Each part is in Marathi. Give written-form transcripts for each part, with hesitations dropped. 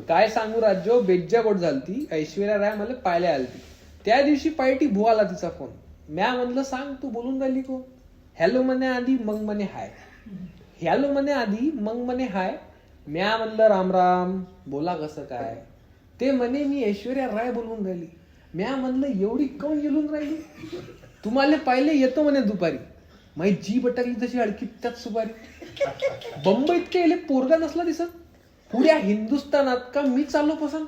काय सांगू राजो, बेज्जा गोट झालती. ऐश्वर्या राय मला पाहायला आलती. त्या दिवशी पायटी भू आला तिचा फोन. म्या म्हणलं सांग तू बोलून राहिली को. हॅलो म्हणे आधी, मग म्हणे हाय. हॅलो म्हणे आधी, मग म्हणे हाय. म्या म्हणलं राम राम, बोला कसं काय. ते म्हणे मी ऐश्वर्या राय बोलून राहिली. म्या म्हणलं एवढी काऊन गेलून राहिली. तुम्हाला पाहिले येतो म्हणे दुपारी. माही जी बटकली तशी अडकी त्यात सुपारी. बंबईत केले पोरगा नसला दिसत. पुऱ्या हिंदुस्थानात का मी चाललो पसंत.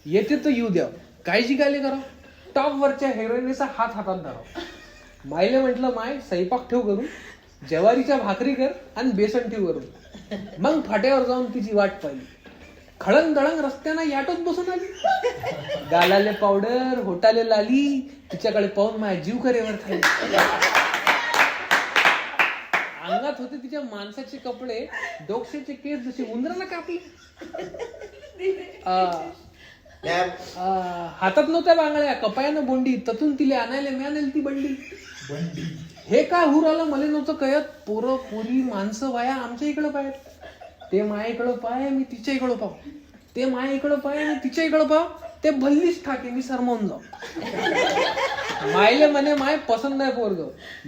येते तर येऊ द्या, काळजी काय करा. टॉप वरच्या हेरोईनचा हात हातात धराव. मायले म्हटलं माय स्वयंपाक ठेव करून, ज्वारीच्या भाकरी कर आणि बेसन ठेव करून. मग फाट्यावर जाऊन तिची वाट पाहिली. खळंग दळंग रस्त्यानं याटोत बसून आली. गालाले पावडर, होटाले लाली, तिच्याकडे पाहून माझ्या जीव करेवर खाली. अंगात होते तिच्या माणसाचे कपडे, डोक्याचे केस जसे उंदराला कापले. हातात नव्हत्या बांगड्या, कपायानं बोंडी, ततून तिला आणायला मिळालेली ती बंडी. हे काय हुर आलं मला नव्हतं कळत. पोरं पोरी माणसं बाया आमच्या इकडं पाय. ते माया इकडं पाय, मी तिच्या इकडं पाव. ते माया इकडं पाय, मी तिच्या इकडं पाव. ते भल्लीच ठाके, मी सरमावून जाऊ. मायले म्हणे माय पसंत नाही पोरग.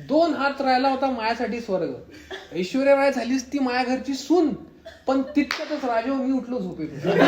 2 हात राहिला होता मायासाठी स्वर्ग. ऐश्वर्या राय झालीच ती माया घरची सून, पण तितक्यातच राजा मी उठलो झोपेतून.